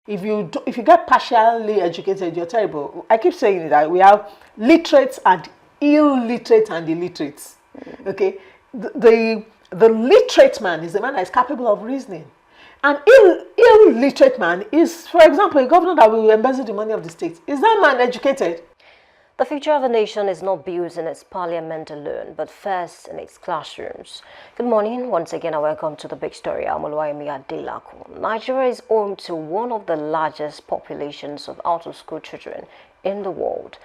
If you get partially educated, you're terrible. I keep saying that we have literates and illiterate and illiterates. Okay, the literate man is a man that is capable of reasoning. An illiterate man is, for example, a governor that will embezzle the money of the state. Is that man educated? The future of a nation is not built in its parliament alone, but first in its classrooms. Good morning. Once again, I welcome to the big story. I'm Oluwayemi Adelako. Nigeria is home to one of the largest populations of out-of-school children in the world.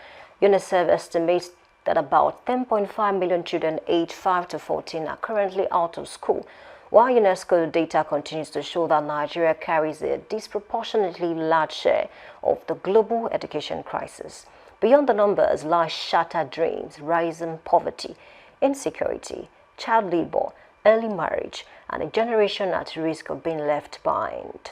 UNICEF estimates that about 10.5 million children aged 5 to 14 are currently out of school, while UNESCO data continues to show that Nigeria carries a disproportionately large share of the global education crisis. Beyond the numbers lie shattered dreams, rising poverty, insecurity, child labor, early marriage, and a generation at risk of being left behind.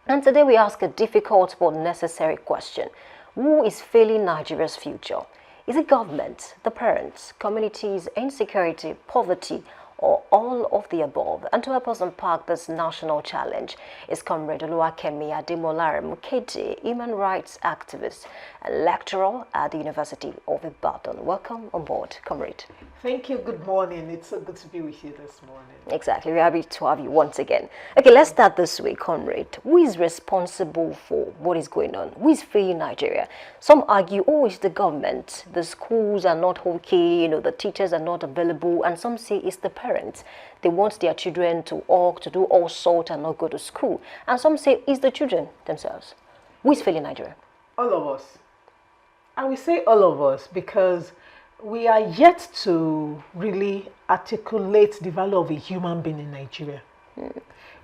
And today we ask a difficult but necessary question. Who is failing Nigeria's future? Is it government, the parents, communities, insecurity, poverty, or all of the above? And to help us unpack this national challenge is Comrade Oluwakemi Ademola Mukete, human rights activist and lecturer at the University of Ibadan. Welcome on board, Comrade. Thank you. Good morning. It's so good to be with you this morning. Exactly. We're happy to have you once again. Okay, let's start this way, Comrade. Who is responsible for what is going on? Who is failing Nigeria? Some argue, oh, it's the government. The schools are not okay, the teachers are not available. And some say it's the parents. They want their children to do all sorts and not go to school. And some say it's the children themselves. Who is failing Nigeria? All of us. I will say all of us because we are yet to really articulate the value of a human being in Nigeria.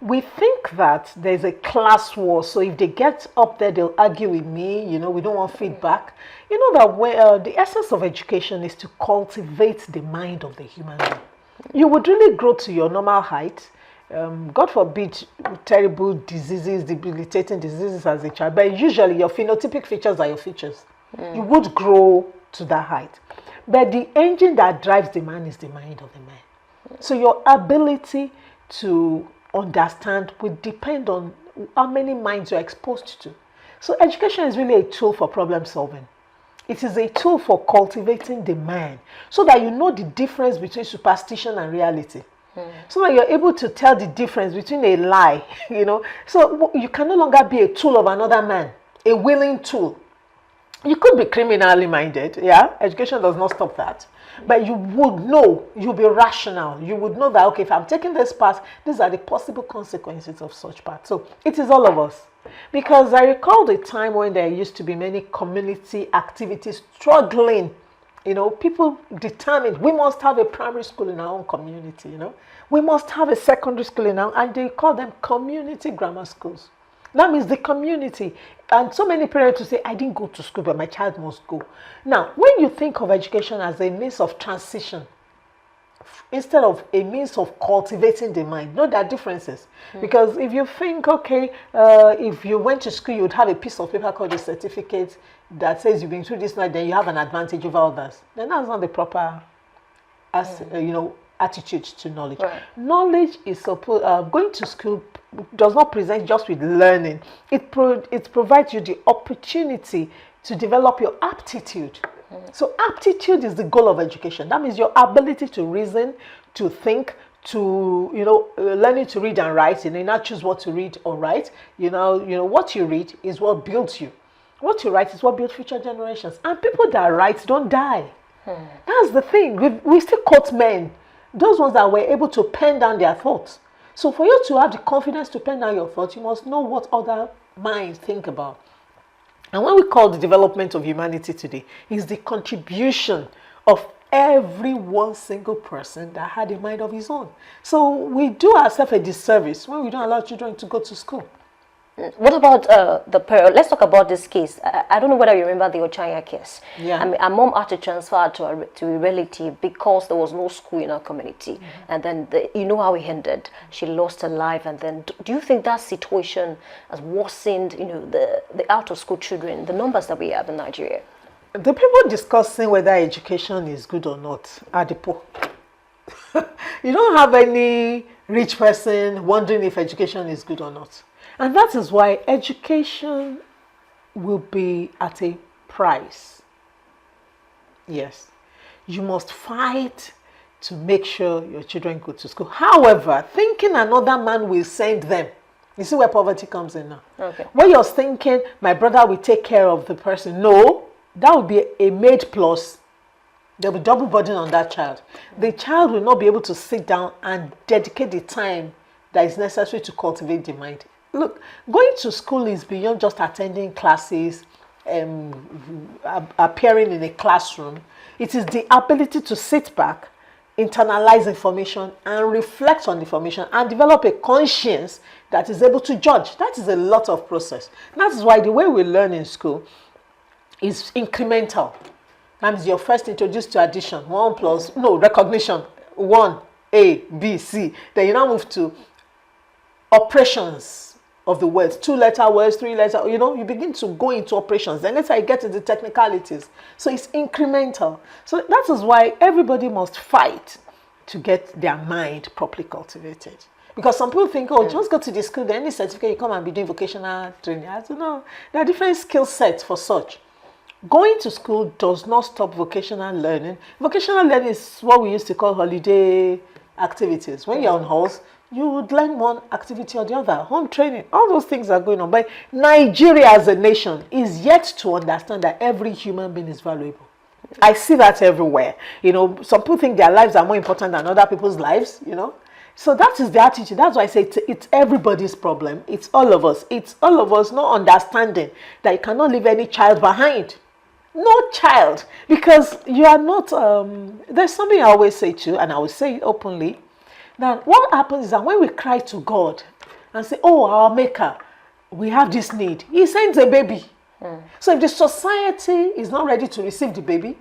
We think that there's a class war, so if they get up there, they'll argue with me, we don't want feedback. You know that the essence of education is to cultivate the mind of the human being. You would really grow to your normal height. God forbid terrible diseases, debilitating diseases as a child, but usually your phenotypic features are your features. You would grow to that height. But the engine that drives the man is the mind of the man. So your ability to understand will depend on how many minds you're exposed to. So education is really a tool for problem solving. It is a tool for cultivating the mind so that you know the difference between superstition and reality. So that you're able to tell the difference between a lie, So you can no longer be a tool of another man, a willing tool. You could be criminally minded, education does not stop that. But you would know, you'll be rational. You would know that, okay, if I'm taking this path, these are the possible consequences of such path. So it is all of us. Because I recall the time when there used to be many community activities struggling. People determined we must have a primary school in our own community, We must have a secondary school in our, and they call them community grammar schools. That means the community. And so many parents will say, I didn't go to school, but my child must go. Now, when you think of education as a means of transition, instead of a means of cultivating the mind, know there are differences. Because if you think, okay, if you went to school, you would have a piece of paper called a certificate that says you've been through this night, then you have an advantage over others. Then that's not the proper, attitude to knowledge. Right. Knowledge is going to school does not present just with learning. It provides you the opportunity to develop your aptitude. So aptitude is the goal of education. That means your ability to reason, to think, to learning to read and write. You not choose what to read or write. What you read is what builds you. What you write is what builds future generations. And people that write don't die. That's the thing. We still quote men. Those ones that were able to pen down their thoughts. So for you to have the confidence to pen down your thoughts, you must know what other minds think about. And what we call the development of humanity today is the contribution of every one single person that had a mind of his own. So we do ourselves a disservice when we don't allow children to go to school. What about the parent? Let's talk about this case. I don't know whether you remember the Ochanya case. Yeah. I mean, a mom had to transfer to a relative because there was no school in her community. And then, you know how it ended. She lost her life. And then, do you think that situation has worsened, the out-of-school children, the numbers that we have in Nigeria? The people discussing whether education is good or not are the poor. You don't have any rich person wondering if education is good or not. And that is why education will be at a price. Yes. You must fight to make sure your children go to school. However, thinking another man will send them. You see where poverty comes in now. Okay. When you're thinking, my brother will take care of the person. No, that would be a maid plus. There'll be double burden on that child. The child will not be able to sit down and dedicate the time that is necessary to cultivate the mind. Look, going to school is beyond just attending classes, appearing in a classroom. It is the ability to sit back, internalize information, and reflect on information, and develop a conscience that is able to judge. That is a lot of process. That is why the way we learn in school is incremental. That means you're first introduced to addition, recognition, 1, A, B, C. Then you now move to operations of the words, 2-letter words, 3-letter, you begin to go into operations. Then later you get into technicalities. So it's incremental. So that is why everybody must fight to get their mind properly cultivated. Because some people think, just go to the school, then any certificate, you come and be doing vocational training. I don't know. There are different skill sets for such. Going to school does not stop vocational learning. Vocational learning is what we used to call holiday activities. When you're on horse, you would learn one activity or the other. Home training, all those things are going on. But Nigeria as a nation is yet to understand that every human being is valuable. I see that everywhere. Some people think their lives are more important than other people's lives, So that is the attitude. That's why I say it's everybody's problem. It's all of us. It's all of us not understanding that you cannot leave any child behind. No child. Because you are not, there's something I always say to you, and I will say it openly, that what happens is that when we cry to God and say, our maker, we have this need, he sends a baby. So if the society is not ready to receive the baby,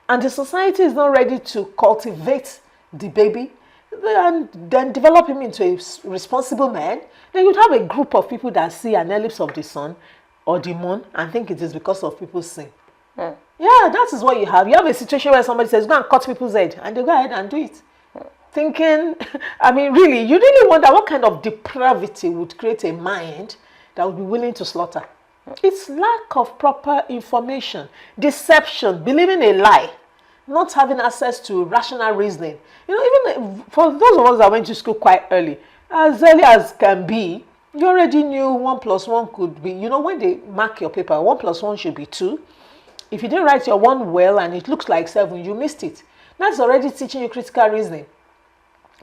and the society is not ready to cultivate the baby, then develop him into a responsible man, then you'd have a group of people that see an ellipse of the sun or the moon and think it is because of people's sin. Yeah, that is what you have. You have a situation where somebody says, go and cut people's head, and they go ahead and do it. Thinking, really, you really wonder what kind of depravity would create a mind that would be willing to slaughter. It's lack of proper information, deception, believing a lie, not having access to rational reasoning. Even for those of us that went to school quite early as can be, you already knew 1 + 1 could be, when they mark your paper, 1 + 1 should be 2. If you didn't write your 1 well and it looks like 7, you missed it. That's already teaching you critical reasoning.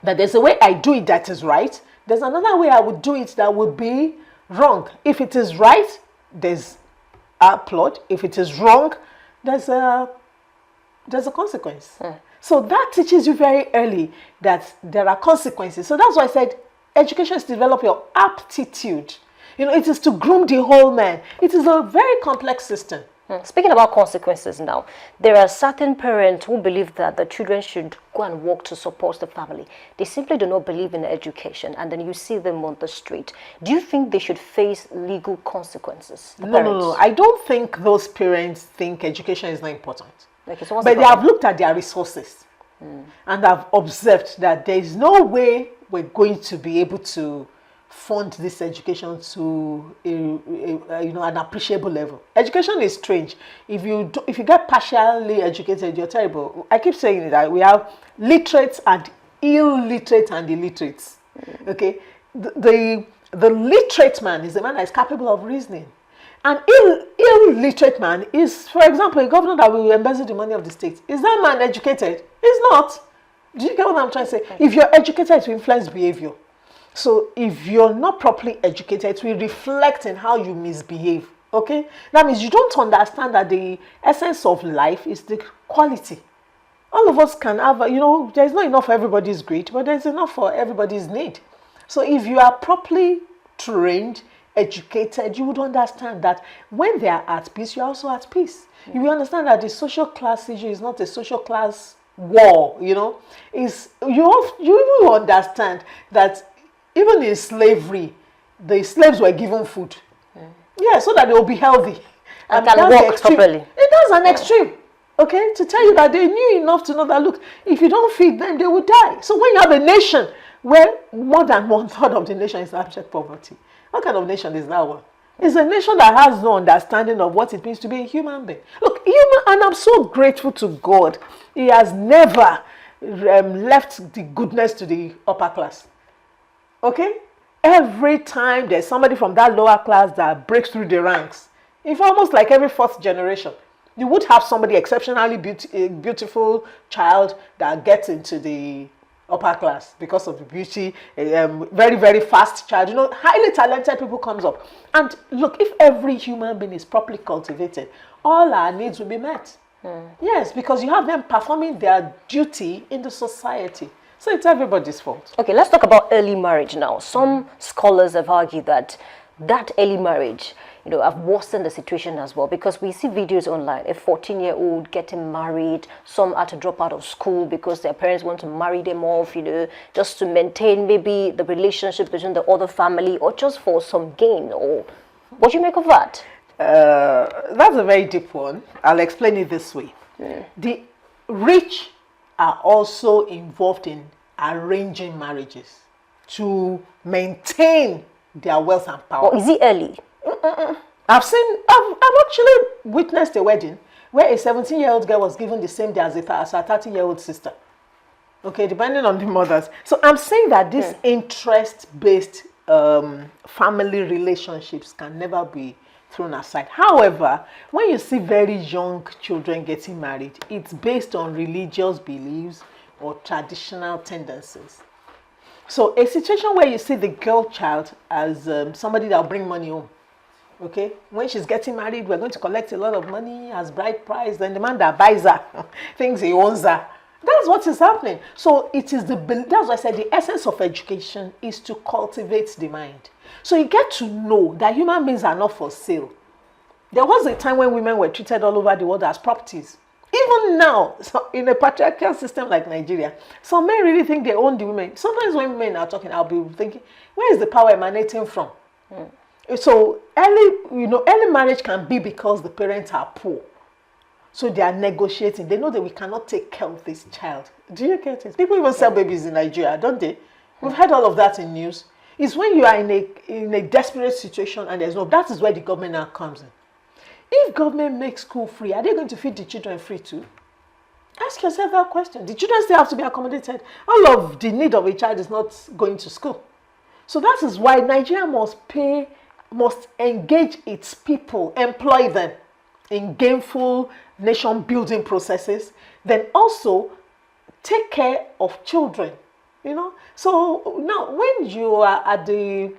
That there's a way I do it that is right. There's another way I would do it that would be wrong. If it is right, there's applaud. If it is wrong, there's a consequence. So that teaches you very early that there are consequences. So that's why I said education is to develop your aptitude. It is to groom the whole man. It is a very complex system. Speaking about consequences now, there are certain parents who believe that the children should go and work to support the family. They simply do not believe in education, and then you see them on the street. Do you think they should face legal consequences? No. I don't think those parents think education is not important. Okay, so but they have looked at their resources and have observed that there is no way we're going to be able to fund this education to an appreciable level. Education is strange. If you get partially educated, you're terrible. I keep saying that we have literates and illiterate and illiterates. Okay, the literate man is the man that is capable of reasoning. An illiterate man is, for example, a governor that will embezzle the money of the state. Is that man educated? He's not. Do you get what I'm trying to say? If you're educated, it will influence behavior. So if you're not properly educated, it will reflect in how you misbehave. Okay? That means you don't understand that the essence of life is the quality. All of us can have, there's not enough for everybody's greed, but there's enough for everybody's need. So if you are properly trained, educated, you would understand that when they are at peace, you're also at peace. You will understand that the social class issue is not a social class war, you will understand that even in slavery, the slaves were given food. Yeah, so that they will be healthy. And can walk properly. That's an extreme. Okay, to tell you that they knew enough to know that, look, if you don't feed them, they will die. So when you have a nation where more than 1/3 of the nation is abject poverty, What kind of nation is that one? It's a nation that has no understanding of what it means to be a human being. Look, and I'm so grateful to God. He has never left the goodness to the upper class. Okay? Every time there's somebody from that lower class that breaks through the ranks, if almost like every fourth generation, you would have somebody exceptionally beautiful child that gets into the upper class because of the beauty, very, very fast child. You know, highly talented people comes up. And look, if every human being is properly cultivated, all our needs will be met. Yes, because you have them performing their duty in the society. So it's everybody's fault. Okay, let's talk about early marriage now. Some scholars have argued that early marriage, have worsened the situation as well, because we see videos online, a 14-year-old getting married, some had to drop out of school because their parents want to marry them off, just to maintain maybe the relationship between the other family, or just for some gain. Or what do you make of that? That's a very deep one. I'll explain it this way. The rich are also involved in arranging marriages to maintain their wealth and power. Or is it early? I've actually witnessed a wedding where a 17-year-old girl was given the same day as a 30-year-old sister. Okay, depending on the mothers. So I'm saying that these interest-based family relationships can never be thrown aside. However, when you see very young children getting married, it's based on religious beliefs or traditional tendencies. So a situation where you see the girl child as somebody that will bring money home. Okay, when she's getting married, we're going to collect a lot of money as bride price. Then the man that buys her thinks he owns her. That's what is happening. So it is that's why I said the essence of education is to cultivate the mind. So you get to know that human beings are not for sale. There was a time when women were treated all over the world as properties. Even now, so in a patriarchal system like Nigeria, some men really think they own the women. Sometimes when men are talking, I'll be thinking, where is the power emanating from? So early marriage can be because the parents are poor. So they are negotiating. They know that we cannot take care of this child. Do you get it? People even sell babies in Nigeria, don't they? We've heard all of that in news. It's when you are in a desperate situation and that is where the government now comes in. If government makes school free, are they going to feed the children free too? Ask yourself that question. The children still have to be accommodated. All of the need of a child is not going to school. So that is why Nigeria must engage its people, employ them in gainful nation building processes, then also take care of children. So now when you are at the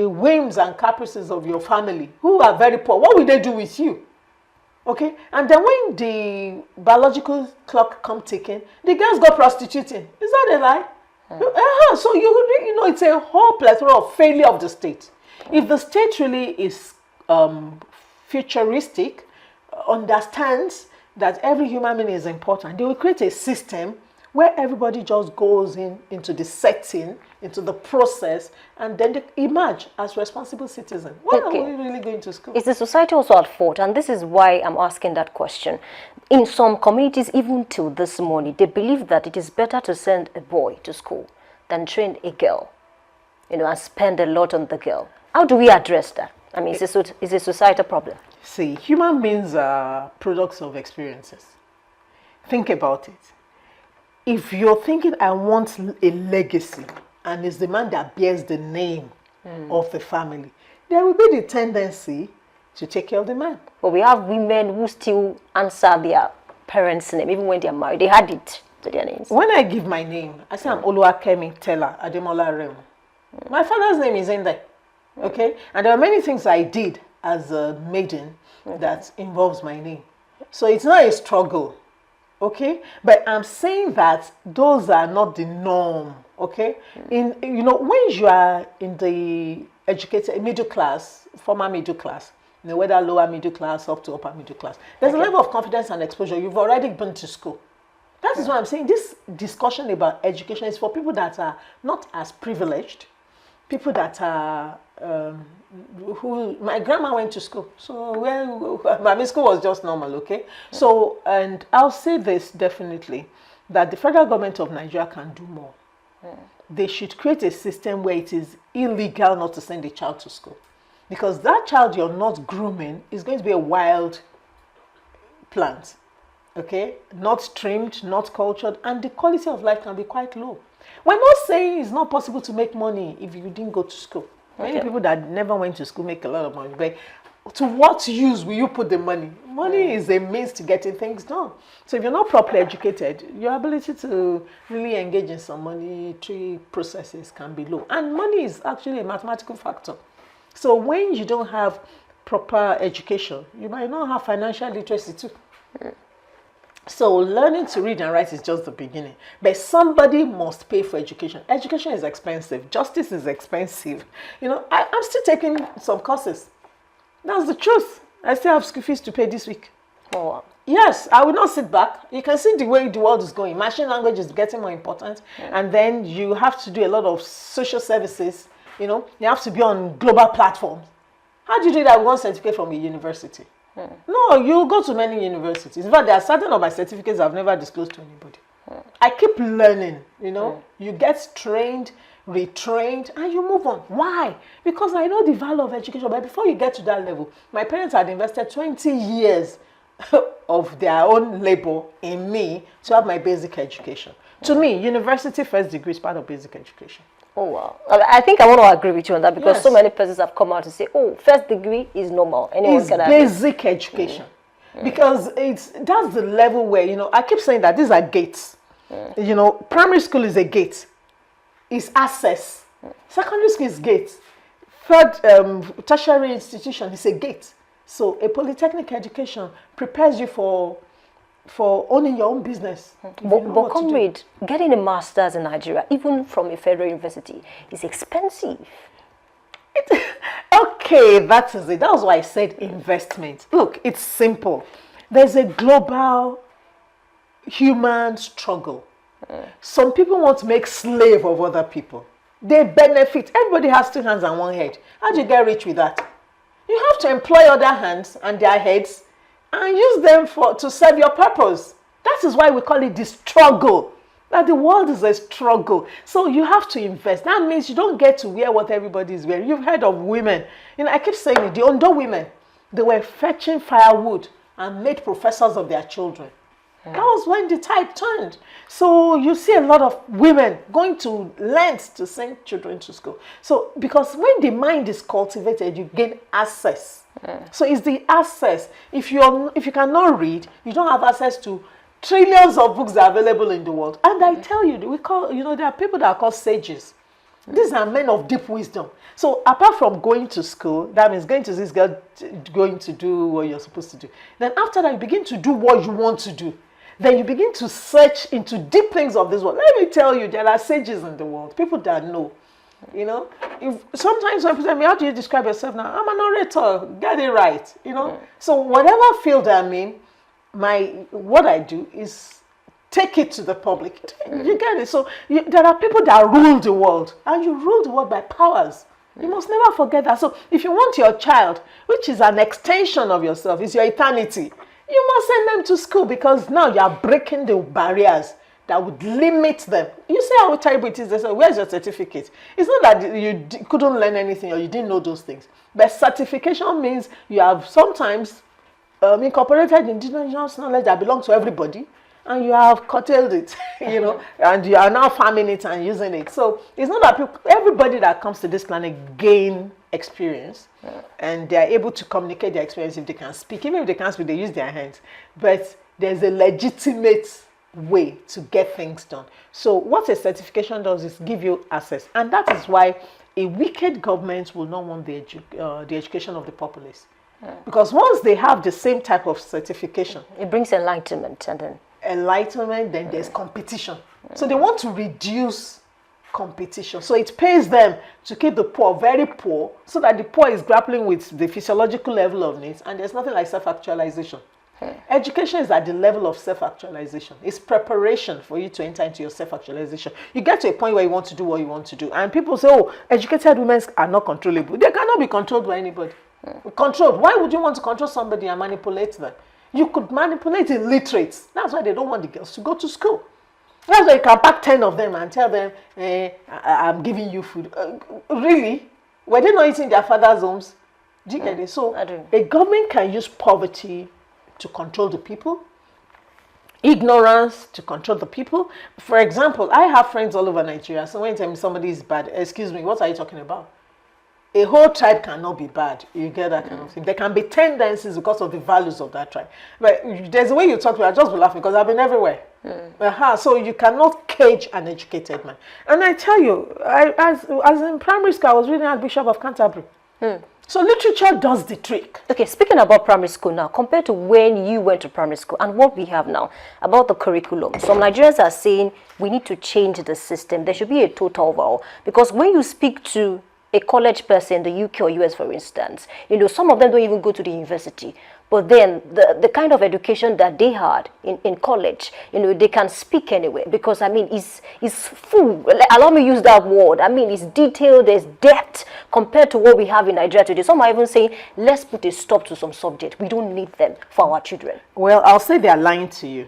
whims and caprices of your family, who are very poor, what will they do with you? Okay, and then when the biological clock comes ticking, the girls go prostituting. Is that a lie? So it's a whole plethora of failure of the state. If the state really is futuristic, understands that every human being is important, they will create a system where everybody just goes into the setting, into the process, and then they emerge as responsible citizens. Why are we really going to school? Is the society also at fault? And this is why I'm asking that question. In some communities, even till this morning, they believe that it is better to send a boy to school than train a girl, and spend a lot on the girl. How do we address that? I mean, is a societal problem? See, human beings are products of experiences. Think about it. If you're thinking, I want a legacy, and it's the man that bears the name of the family, there will be the tendency to take care of the man. But we have women who still answer their parents' name, even when they are married. They had it to their names. When I give my name, I say I'm Oluwakemi Tella Ademola Remu. My father's name is in there. Okay? And there are many things I did as a maiden that involves my name. So it's not a struggle. Okay, but I'm saying that those are not the norm. Okay, when you are in the educated middle class, former middle class, whether lower middle class up to upper middle class, there's a level of confidence and exposure. You've already been to school. That is why I'm saying this discussion about education is for people that are not as privileged, people that are my grandma went to school, so my school was just normal. Okay, so, and I'll say this definitely, that the federal government of Nigeria can do more. they should create a system where it is illegal not to send a child to school. Because that child you're not grooming is going to be a wild plant, okay? Not trimmed, not cultured, and the quality of life can be quite low. We're not saying it's not possible to make money if you didn't go to school. Many people that never went to school make a lot of money, but to what use will you put the money? Money is a means to getting things done. So if you're not properly educated, your ability to really engage in some monetary processes can be low. And money is actually a mathematical factor. So when you don't have proper education, you might not have financial literacy too. So learning to read and write is just the beginning. But somebody must pay for education. Education is expensive. Justice is expensive. You know, I'm still taking some courses. That's the truth. I still have school fees to pay this week. Oh, wow. Yes, I will not sit back. You can see the way the world is going. Machine language is getting more important. And then you have to do a lot of social services. You know, you have to be on global platforms. How do you do that with one certificate from a university? No, you go to many universities. In fact, there are certain of my certificates I've never disclosed to anybody. I keep learning, you know. You get trained, retrained, and you move on. Why? Because I know the value of education. But before you get to that level, my parents had invested 20 years of their own labor in me to have my basic education. To me, university first degree is part of basic education. Oh, wow. I think I want to agree with you on that because so many persons have come out to say, oh, first degree is normal. Anyone can have basic education. Because that's the level where, you know, I keep saying that these are gates. You know, primary school is a gate. It's access. Secondary school is gate. Third, tertiary institution is a gate. So a polytechnic education prepares you for owning your own business. But comrade, getting a master's in Nigeria, even from a federal university, is expensive. Okay, that is it. That was why I said investment. Look, it's simple. There's a global human struggle. Some people want to make slave of other people. They benefit. Everybody has two hands and one head. How do you get rich with that? You have to employ other hands and their heads and use them to serve your purpose. That is why we call it the struggle. That the world is a struggle. So you have to invest. That means you don't get to wear what everybody is wearing. You've heard of women. You know, I keep saying it, the Ondo women, they were fetching firewood and made professors of their children. That was when the tide turned. So you see a lot of women going to lengths to send children to school. So because when the mind is cultivated, you gain access. So it's the access. If you cannot read, you don't have access to trillions of books that are available in the world. And I tell you, there are people that are called sages. These are men of deep wisdom. So apart from going to school, that means going to this girl, going to do what you're supposed to do. Then after that, you begin to do what you want to do. Then you begin to search into deep things of this world. Let me tell you, there are sages in the world, people that know. You know, sometimes when people tell me, how do you describe yourself now? I'm an orator, get it right. You know, so whatever field I'm in, what I do is take it to the public. You get it? So there are people that rule the world, and you rule the world by powers. You must never forget that. So if you want your child, which is an extension of yourself, is your eternity, you must send them to school because now you are breaking the barriers that would limit them. You say how terrible it is. They say, where's your certificate? It's not that you couldn't learn anything or you didn't know those things. But certification means you have sometimes incorporated indigenous knowledge that belongs to everybody, and you have curtailed it, you know, and you are now farming it and using it. So it's not that everybody that comes to this planet gain experience, and they are able to communicate their experience if they can speak. Even if they can't speak, they use their hands. But there's a legitimate way to get things done. So what a certification does is give you access, and that is why a wicked government will not want the education of the populace, because once they have the same type of certification, it brings enlightenment, and then there's competition. So they want to reduce competition. So it pays them to keep the poor very poor, so that the poor is grappling with the physiological level of needs, and there's nothing like self-actualization. Education is at the level of self-actualization. It's preparation for you to enter into your self-actualization. You get to a point where you want to do what you want to do. And people say, oh, educated women are not controllable. They cannot be controlled by anybody. Controlled. Why would you want to control somebody and manipulate them? You could manipulate illiterates. That's why they don't want the girls to go to school. That's why you can pack 10 of them and tell them, I'm giving you food. Really? Were they not eating their father's homes? Do you get it? So a government can use poverty to control the people, ignorance to control the people. For example, I have friends all over Nigeria. So when you tell me somebody is bad, excuse me, what are you talking about? A whole tribe cannot be bad. You get that kind of thing. There can be tendencies because of the values of that tribe. But there's a way you talk to me, I just be laughing because I've been everywhere. So you cannot cage an educated man. And I tell you, as in primary school, I was reading Archbishop of Canterbury. So literature does the trick. Okay, speaking about primary school now, compared to when you went to primary school and what we have now about the curriculum, some Nigerians are saying we need to change the system. There should be a total overhaul. Because when you speak to a college person in the UK or US, for instance, some of them don't even go to the university. But then the kind of education that they had in college, they can speak anyway. Because, it's full. Allow me to use that word. It's detailed, there's depth compared to what we have in Nigeria today. Some are even saying, let's put a stop to some subject. We don't need them for our children. Well, I'll say they're lying to you.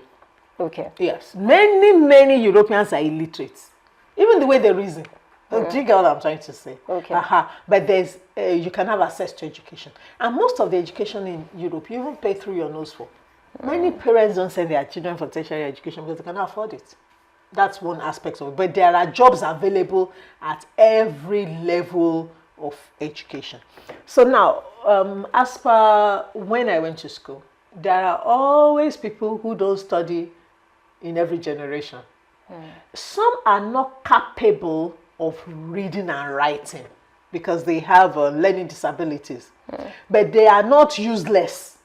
Okay. Yes. Many Europeans are illiterate. Even the way they reason. Do you get what I'm trying to say? Okay. But there's you can have access to education. And most of the education in Europe, you even pay through your nose for. Many parents don't send their children for tertiary education because they cannot afford it. That's one aspect of it. But there are jobs available at every level of education. So now, as per when I went to school, there are always people who don't study in every generation. Some are not capable of reading and writing because they have learning disabilities. But they are not useless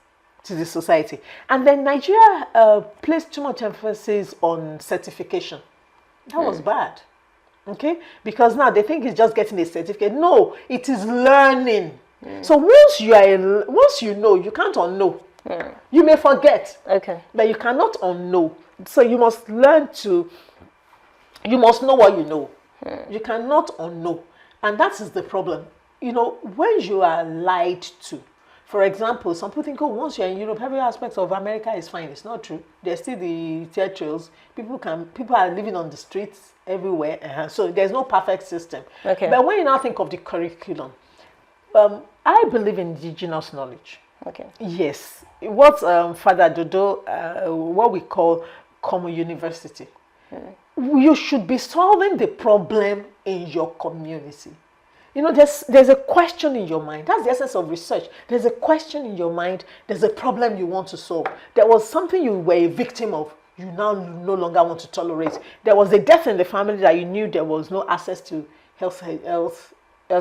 to the society. And then Nigeria placed too much emphasis on certification. That was bad. Okay? Because now they think it's just getting a certificate. No, it is learning. So once you know, you can't unknow. You may forget. Okay. But you cannot unknow. So you must learn you must know what you know. You cannot unknow. And that is the problem. When you are lied to, for example, some people think, once you're in Europe, every aspect of America is fine. It's not true. There's still the theatrals. People are living on the streets everywhere. So there's no perfect system. Okay. But when you now think of the curriculum, I believe in indigenous knowledge. Okay. Yes. What Father Dodo, what we call common university. You should be solving the problem in your community. There's a question in your mind. That's the essence of research. There's a question in your mind. There's a problem you want to solve. There was something you were a victim of. You now no longer want to tolerate. There was a death in the family that you knew there was no access to health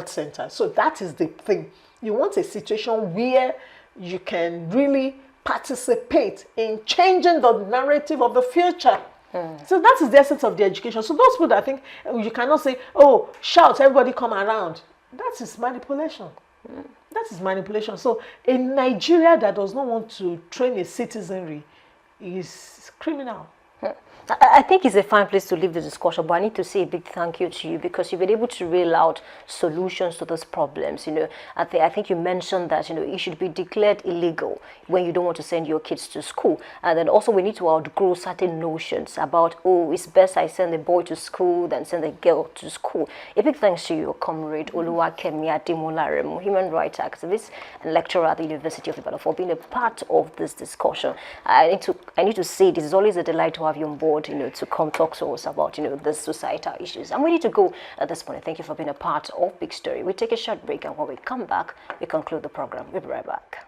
center. So that is the thing. You want a situation where you can really participate in changing the narrative of the future. So that is the essence of the education. So those people that think you cannot say, shout, everybody come around. That is manipulation. That is manipulation. So a Nigeria that does not want to train a citizenry is criminal. I think it's a fine place to leave the discussion, but I need to say a big thank you to you because you've been able to reel out solutions to those problems. I think you mentioned that it should be declared illegal when you don't want to send your kids to school, and then also we need to outgrow certain notions about it's best I send a boy to school than send a girl to school. A big thanks to your comrade Oluwakemi Ademolaremu, human rights activist and lecturer at the University of Ibadan, for being a part of this discussion. I need to say this is always a delight to have you on board. To come talk to us about, the societal issues. And we need to go at this point. Thank you for being a part of Big Story. We take a short break, and when we come back, we conclude the program. We'll be right back.